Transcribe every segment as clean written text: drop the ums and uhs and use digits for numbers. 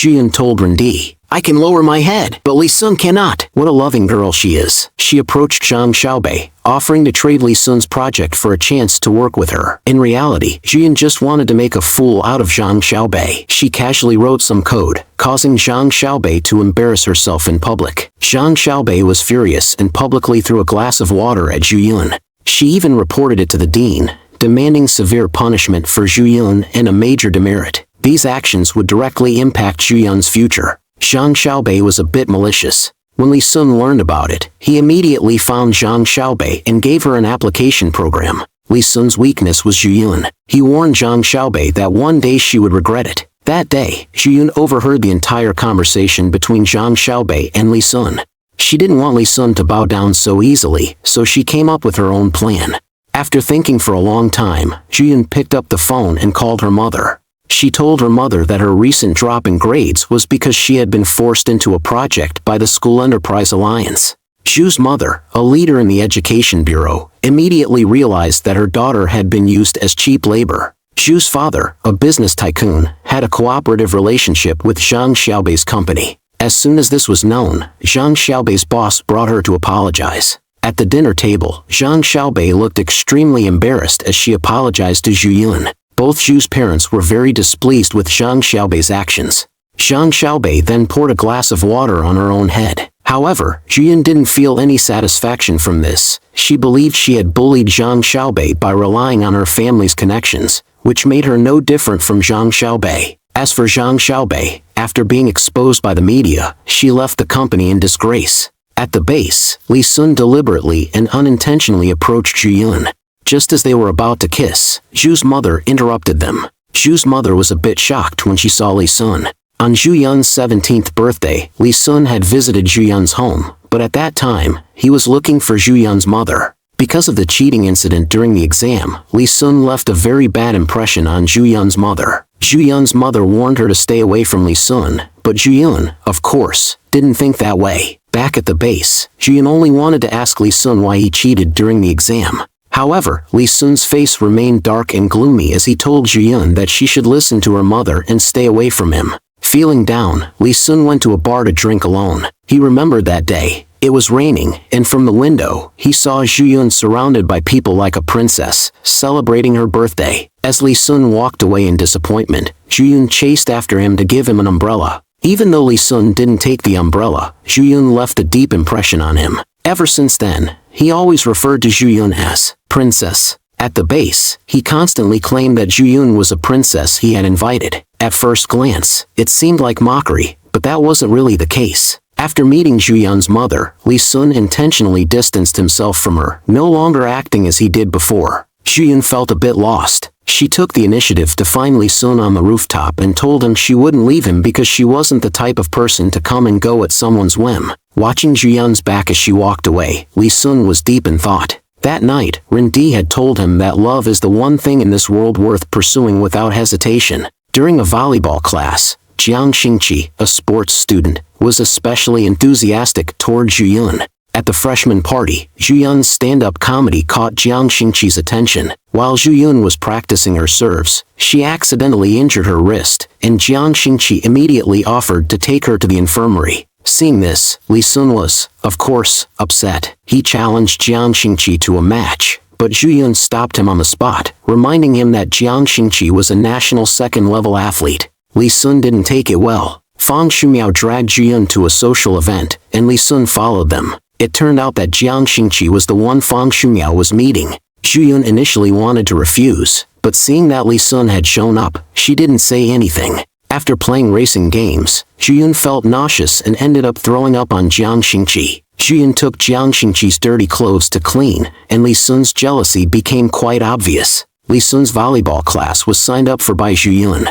Zhu Yun told Reunite. I can lower my head, but Li Xun cannot. What a loving girl she is. She approached Zhang Xiaobei, offering to trade Li Xun's project for a chance to work with her. In reality, Zhu Yun just wanted to make a fool out of Zhang Xiaobei. She casually wrote some code, causing Zhang Xiaobei to embarrass herself in public. Zhang Xiaobei was furious and publicly threw a glass of water at Zhu Yun. She even reported it to the dean, demanding severe punishment for Zhu Yun and a major demerit. These actions would directly impact Zhu Yun's future. Zhang Xiaobei was a bit malicious. When Li Xun learned about it, he immediately found Zhang Xiaobei and gave her an application program. Li Xun's weakness was Zhu Yun. He warned Zhang Xiaobei that one day she would regret it. That day, Zhu Yun overheard the entire conversation between Zhang Xiaobei and Li Xun. She didn't want Li Xun to bow down so easily, so she came up with her own plan. After thinking for a long time, Zhu Yun picked up the phone and called her mother. She told her mother that her recent drop in grades was because she had been forced into a project by the School Enterprise Alliance. Zhu's mother, a leader in the Education Bureau, immediately realized that her daughter had been used as cheap labor. Zhu's father, a business tycoon, had a cooperative relationship with Zhang Xiaobei's company. As soon as this was known, Zhang Xiaobei's boss brought her to apologize. At the dinner table, Zhang Xiaobei looked extremely embarrassed as she apologized to Zhu Yun. Both Zhu's parents were very displeased with Zhang Xiaobei's actions. Zhang Xiaobei then poured a glass of water on her own head. However, Zhu Yun didn't feel any satisfaction from this. She believed she had bullied Zhang Xiaobei by relying on her family's connections, which made her no different from Zhang Xiaobei. As for Zhang Xiaobei, after being exposed by the media, she left the company in disgrace. At the base, Li Xun deliberately and unintentionally approached Zhu Yun. Just as they were about to kiss, Zhu's mother interrupted them. Zhu's mother was a bit shocked when she saw Li Xun. On Zhu Yun's 17th birthday, Li Xun had visited Zhu Yun's home, but at that time, he was looking for Zhu Yun's mother. Because of the cheating incident during the exam, Li Xun left a very bad impression on Zhu Yun's mother. Zhu Yun's mother warned her to stay away from Li Xun, but Zhu Yun, of course, didn't think that way. Back at the base, Zhu Yun only wanted to ask Li Xun why he cheated during the exam. However, Li Xun's face remained dark and gloomy as he told Zhu Yun that she should listen to her mother and stay away from him. Feeling down, Li Xun went to a bar to drink alone. He remembered that day. It was raining, and from the window, he saw Zhu Yun surrounded by people like a princess, celebrating her birthday. As Li Xun walked away in disappointment, Zhu Yun chased after him to give him an umbrella. Even though Li Xun didn't take the umbrella, Zhu Yun left a deep impression on him. Ever since then, he always referred to Zhu Yun as princess. At the base, he constantly claimed that Zhu Yun was a princess he had invited. At first glance, it seemed like mockery, but that wasn't really the case. After meeting Zhu Yun's mother, Li Xun intentionally distanced himself from her, no longer acting as he did before. Zhu Yun felt a bit lost. She took the initiative to find Li Xun on the rooftop and told him she wouldn't leave him because she wasn't the type of person to come and go at someone's whim. Watching Zhu Yun's back as she walked away, Li Xun was deep in thought. That night, Reunite had told him that love is the one thing in this world worth pursuing without hesitation. During a volleyball class, Zhang Xiaobei, a sports student, was especially enthusiastic toward Zhu Yun. At the freshman party, Zhu Yun's stand-up comedy caught Zhang Xiaobei's attention. While Zhu Yun was practicing her serves, she accidentally injured her wrist, and Zhang Xiaobei immediately offered to take her to the infirmary. Seeing this, Li Xun was, of course, upset. He challenged Zhang Xiaobei to a match, but Zhu Yun stopped him on the spot, reminding him that Zhang Xiaobei was a national second-level athlete. Li Xun didn't take it well. Fang Shumiao dragged Zhu Yun to a social event, and Li Xun followed them. It turned out that Zhang Xiaobei was the one Fang Shumiao was meeting. Zhu Yun initially wanted to refuse, but seeing that Li Xun had shown up, she didn't say anything. After playing racing games, Zhu Yun felt nauseous and ended up throwing up on Zhang Xiaobei. Zhu Yun took Zhang Xiaobei's dirty clothes to clean, and Li Xun's jealousy became quite obvious. Li Xun's volleyball class was signed up for by Zhu Yun.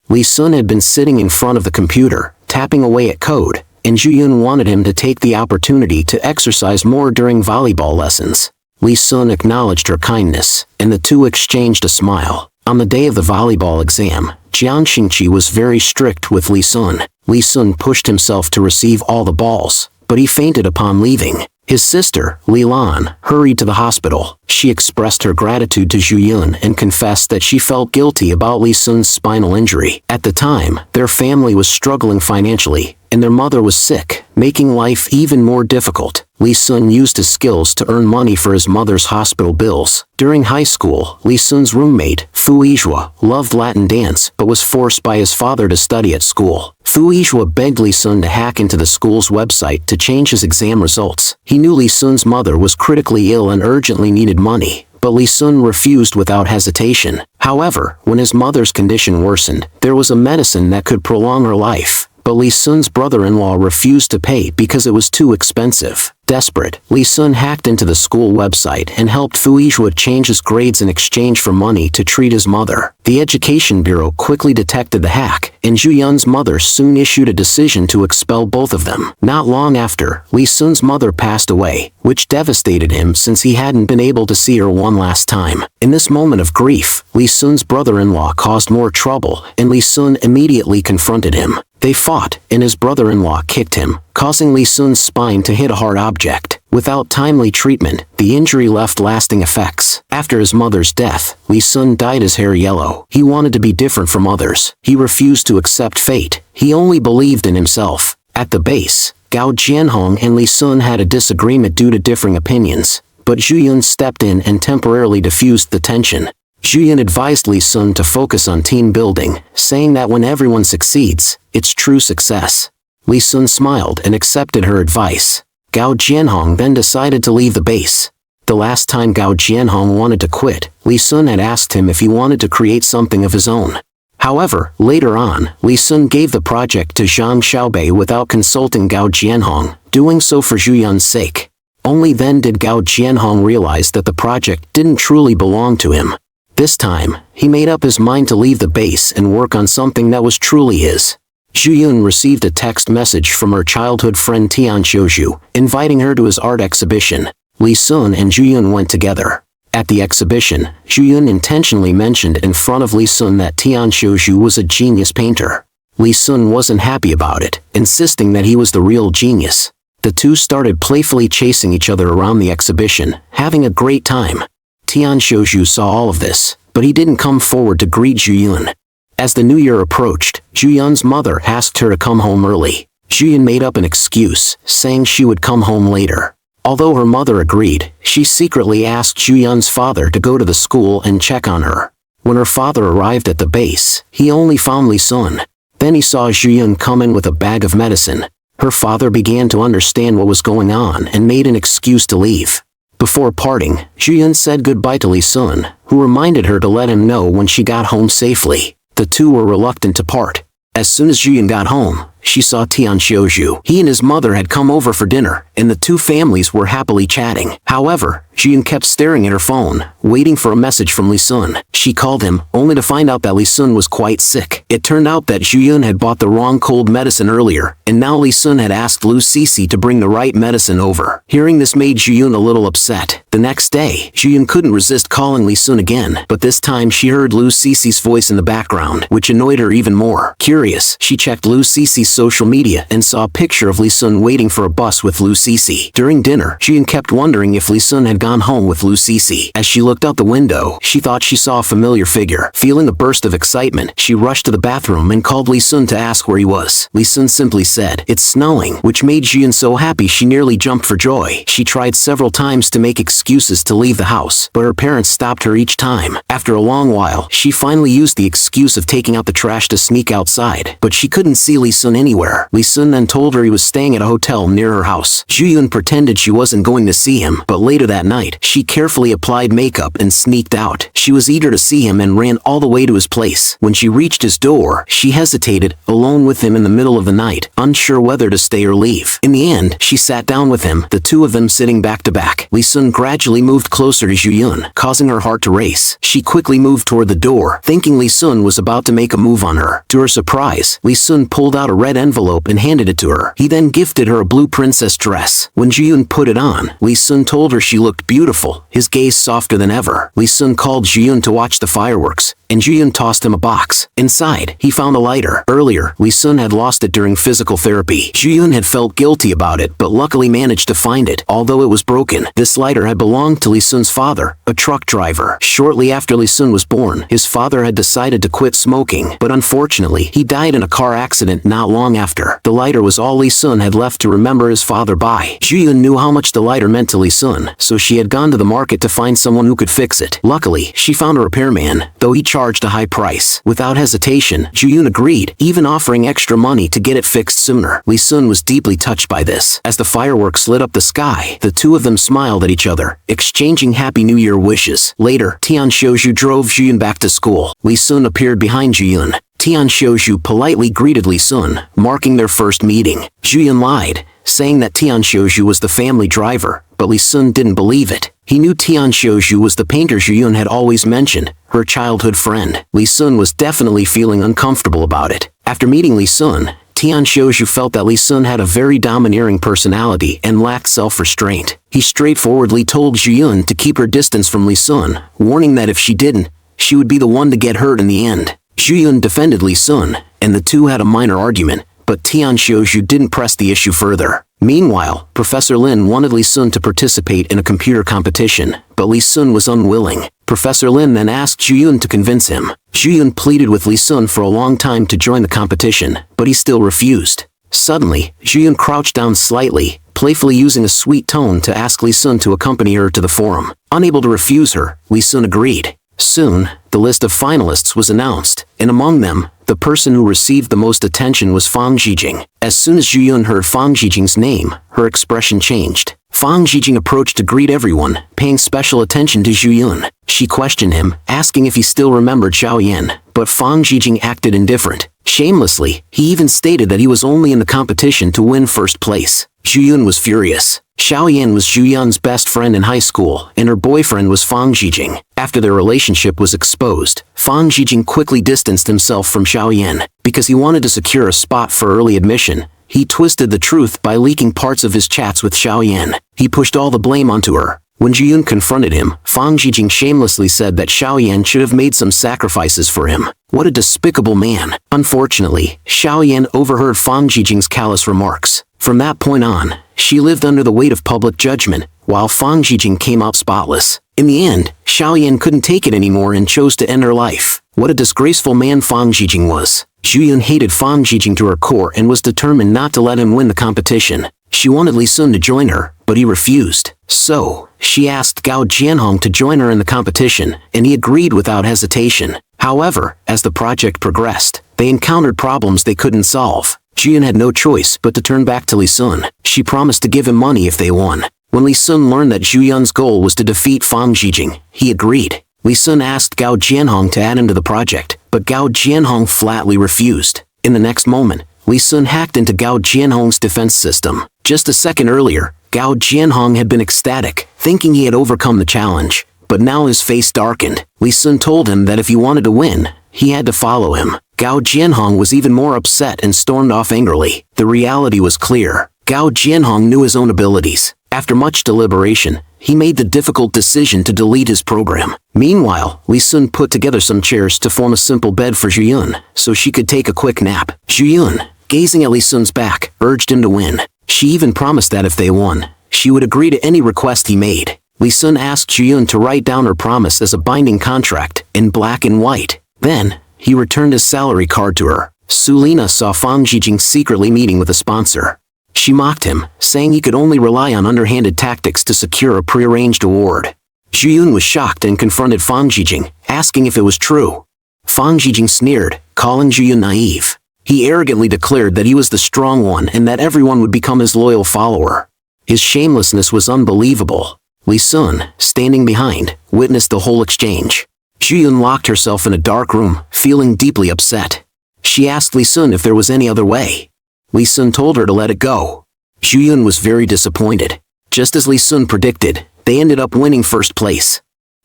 Li Xun had been sitting in front of the computer, tapping away at code, and Zhu Yun wanted him to take the opportunity to exercise more during volleyball lessons. Li Xun acknowledged her kindness, and the two exchanged a smile. On the day of the volleyball exam, Zhang Xiaobei was very strict with Li Xun. Li Xun pushed himself to receive all the balls, but he fainted upon leaving. His sister, Li Lan, hurried to the hospital. She expressed her gratitude to Zhu Yun and confessed that she felt guilty about Li Xun's spinal injury. At the time, their family was struggling financially, and their mother was sick, making life even more difficult. Li Xun used his skills to earn money for his mother's hospital bills. During high school, Li Xun's roommate, Fu Yizhua, loved Latin dance but was forced by his father to study at school. Fu Yizhua begged Li Xun to hack into the school's website to change his exam results. He knew Li Xun's mother was critically ill and urgently needed money, but Li Xun refused without hesitation. However, when his mother's condition worsened, there was a medicine that could prolong her life, but Li Xun's brother-in-law refused to pay because it was too expensive. Desperate, Li Xun hacked into the school website and helped Fu Yizhua change his grades in exchange for money to treat his mother. The Education Bureau quickly detected the hack, and Zhu Yun's mother soon issued a decision to expel both of them. Not long after, Li Xun's mother passed away, which devastated him since he hadn't been able to see her one last time. In this moment of grief, Li Xun's brother-in-law caused more trouble, and Li Xun immediately confronted him. They fought, and his brother-in-law kicked him, causing Li Xun's spine to hit a hard object. Without timely treatment, the injury left lasting effects. After his mother's death, Li Xun dyed his hair yellow. He wanted to be different from others. He refused to accept fate. He only believed in himself. At the base, Gao Jianhong and Li Xun had a disagreement due to differing opinions, but Zhu Yun stepped in and temporarily diffused the tension. Zhu Yun advised Li Xun to focus on team building, saying that when everyone succeeds, it's true success. Li Xun smiled and accepted her advice. Gao Jianhong then decided to leave the base. The last time Gao Jianhong wanted to quit, Li Xun had asked him if he wanted to create something of his own. However, later on, Li Xun gave the project to Zhang Xiaobei without consulting Gao Jianhong, doing so for Zhu Yun's sake. Only then did Gao Jianhong realize that the project didn't truly belong to him. This time, he made up his mind to leave the base and work on something that was truly his. Zhu Yun received a text message from her childhood friend Tian Xiaozhu, inviting her to his art exhibition. Li Xun and Zhu Yun went together. At the exhibition, Zhu Yun intentionally mentioned in front of Li Xun that Tian Xiaozhu was a genius painter. Li Xun wasn't happy about it, insisting that he was the real genius. The two started playfully chasing each other around the exhibition, having a great time. Tian Xiaozhu saw all of this, but he didn't come forward to greet Zhu Yun. As the new year approached, Zhu Yun's mother asked her to come home early. Zhu Yun made up an excuse, saying she would come home later. Although her mother agreed, she secretly asked Zhu Yun's father to go to the school and check on her. When her father arrived at the base, he only found Li Xun. Then he saw Zhu Yun come in with a bag of medicine. Her father began to understand what was going on and made an excuse to leave. Before parting, Zhu Yun said goodbye to Li Xun, who reminded her to let him know when she got home safely. The two were reluctant to part. As soon as Zhu Yun got home, she saw Tian Xiaozhu. He and his mother had come over for dinner, and the two families were happily chatting. However, Zhu Yun kept staring at her phone, waiting for a message from Li Xun. She called him, only to find out that Li Xun was quite sick. It turned out that Zhu Yun had bought the wrong cold medicine earlier, and now Li Xun had asked Lu Sisi to bring the right medicine over. Hearing this made Zhu Yun a little upset. The next day, Zhu Yun couldn't resist calling Li Xun again, but this time she heard Lu Sisi's voice in the background, which annoyed her even more. Curious, she checked Lu Sisi's social media and saw a picture of Li Xun waiting for a bus with Lu Sisi. During dinner, Zhu Yun kept wondering if Li Xun had gone home with Lu Sisi. As she looked out the window, she thought she saw a familiar figure. Feeling a burst of excitement, she rushed to the bathroom and called Li Xun to ask where he was. Li Xun simply said, "It's snowing," which made Zhu Yun so happy she nearly jumped for joy. She tried several times to make excuses to leave the house, but her parents stopped her each time. After a long while, she finally used the excuse of taking out the trash to sneak outside, but she couldn't see Li Xun anywhere. Li Xun then told her he was staying at a hotel near her house. Zhu Yun pretended she wasn't going to see him, but later that night, she carefully applied makeup and sneaked out. She was eager to see him and ran all the way to his place. When she reached his door, she hesitated, alone with him in the middle of the night, unsure whether to stay or leave. In the end, she sat down with him, the two of them sitting back to back. Li Xun gradually moved closer to Zhu Yun, causing her heart to race. She quickly moved toward the door, thinking Li Xun was about to make a move on her. To her surprise, Li Xun pulled out a red envelope and handed it to her. He then gifted her a blue princess dress. When Zhu Yun put it on, Li Xun told her she looked beautiful, his gaze softer than ever. Li Xun called Zhu Yun to watch the fireworks, and Zhu Yun tossed him a box. Inside, he found a lighter. Earlier, Li Xun had lost it during physical therapy. Zhu Yun had felt guilty about it but luckily managed to find it, although it was broken. This lighter had belonged to Li Xun's father, a truck driver. Shortly after Li Xun was born, his father had decided to quit smoking, but unfortunately, he died in a car accident not long after. The lighter was all Li Xun had left to remember his father by. Zhu Yun knew how much the lighter meant to Li Xun, so she had gone to the market to find someone who could fix it. Luckily, she found a repairman, though he charged a high price. Without hesitation, Zhu Yun agreed, even offering extra money to get it fixed sooner. Li Xun was deeply touched by this. As the fireworks lit up the sky, the two of them smiled at each other, exchanging Happy New Year wishes. Later, Tian Xiaozhu drove Zhu Yun back to school. Li Xun appeared behind Zhu Yun. Tian Xiaozhu politely greeted Li Xun, marking their first meeting. Zhu Yun lied, saying that Tian Xiaozhu was the family driver, but Li Xun didn't believe it. He knew Tian Xiaozhu was the painter Zhu Yun had always mentioned, her childhood friend. Li Xun was definitely feeling uncomfortable about it. After meeting Li Xun, Tian Xiaozhu felt that Li Xun had a very domineering personality and lacked self-restraint. He straightforwardly told Zhu Yun to keep her distance from Li Xun, warning that if she didn't, she would be the one to get hurt in the end. Zhu Yun defended Li Xun, and the two had a minor argument, but Tian Xiaozhu didn't press the issue further. Meanwhile, Professor Lin wanted Li Xun to participate in a computer competition, but Li Xun was unwilling. Professor Lin then asked Zhu Yun to convince him. Zhu Yun pleaded with Li Xun for a long time to join the competition, but he still refused. Suddenly, Zhu Yun crouched down slightly, playfully using a sweet tone to ask Li Xun to accompany her to the forum. Unable to refuse her, Li Xun agreed. Soon, the list of finalists was announced, and among them, the person who received the most attention was Fang Zhijing. As soon as Zhu Yun heard Fang Zhijing's name, her expression changed. Fang Zhijing approached to greet everyone, paying special attention to Zhu Yun. She questioned him, asking if he still remembered Xiao Yan, but Fang Zhijing acted indifferent. Shamelessly, he even stated that he was only in the competition to win first place. Zhu Yun was furious. Xiao Yan was Zhu Yun's best friend in high school, and her boyfriend was Fang Zhijing. After their relationship was exposed, Fang Zhijing quickly distanced himself from Xiao Yan. Because he wanted to secure a spot for early admission, he twisted the truth by leaking parts of his chats with Xiao Yan. He pushed all the blame onto her. When Zhu Yun confronted him, Fang Zhijing shamelessly said that Xiao Yan should have made some sacrifices for him. What a despicable man. Unfortunately, Xiao Yan overheard Fang Zhijing's callous remarks. From that point on, she lived under the weight of public judgment, while Fang Zhijing came out spotless. In the end, Xiao Yan couldn't take it anymore and chose to end her life. What a disgraceful man Fang Zhijing was. Zhu Yun hated Fang Zhijing to her core and was determined not to let him win the competition. She wanted Li Xun to join her, but he refused. So, she asked Gao Jianhong to join her in the competition, and he agreed without hesitation. However, as the project progressed, they encountered problems they couldn't solve. Zhu Yun had no choice but to turn back to Li Xun. She promised to give him money if they won. When Li Xun learned that Zhu Yun's goal was to defeat Fang Zhijing, he agreed. Li Xun asked Gao Jianhong to add him to the project, but Gao Jianhong flatly refused. In the next moment, Li Xun hacked into Gao Jianhong's defense system. Just a second earlier, Gao Jianhong had been ecstatic, thinking he had overcome the challenge, but now his face darkened. Li Xun told him that if he wanted to win, he had to follow him. Gao Jianhong was even more upset and stormed off angrily. The reality was clear. Gao Jianhong knew his own abilities. After much deliberation, he made the difficult decision to delete his program. Meanwhile, Li Xun put together some chairs to form a simple bed for Zhu Yun, so she could take a quick nap. Zhu Yun, gazing at Li Xun's back, urged him to win. She even promised that if they won, she would agree to any request he made. Li Xun asked Zhu Yun to write down her promise as a binding contract, in black and white. Then, he returned his salary card to her. Sulina saw Fang Zhijing secretly meeting with a sponsor. She mocked him, saying he could only rely on underhanded tactics to secure a prearranged award. Zhu Yun was shocked and confronted Fang Zhijing, asking if it was true. Fang Zhijing sneered, calling Zhu Yun naive. He arrogantly declared that he was the strong one and that everyone would become his loyal follower. His shamelessness was unbelievable. Li Xun, standing behind, witnessed the whole exchange. Zhu Yun locked herself in a dark room, feeling deeply upset. She asked Li Xun if there was any other way. Li Xun told her to let it go. Zhu Yun was very disappointed. Just as Li Xun predicted, they ended up winning first place.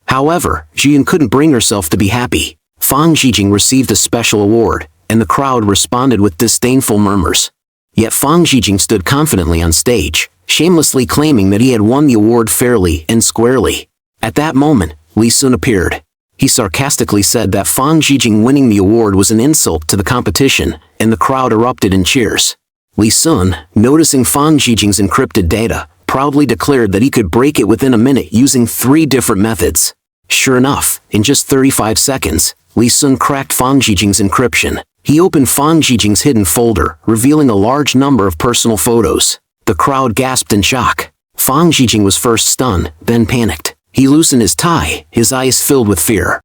However, Zhu Yun couldn't bring herself to be happy. Fang Zhijing received a special award, and the crowd responded with disdainful murmurs. Yet Fang Zhijing stood confidently on stage, shamelessly claiming that he had won the award fairly and squarely. At that moment, Li Xun appeared. He sarcastically said that Fang Zhijing winning the award was an insult to the competition, and the crowd erupted in cheers. Li Xun, noticing Fang Zhijing's encrypted data, proudly declared that he could break it within a minute using 3 different methods. Sure enough, in just 35 seconds, Li Xun cracked Fang Zhijing's encryption. He opened Fang Zhijing's hidden folder, revealing a large number of personal photos. The crowd gasped in shock. Fang Zhijing was first stunned, then panicked. He loosened his tie, his eyes filled with fear.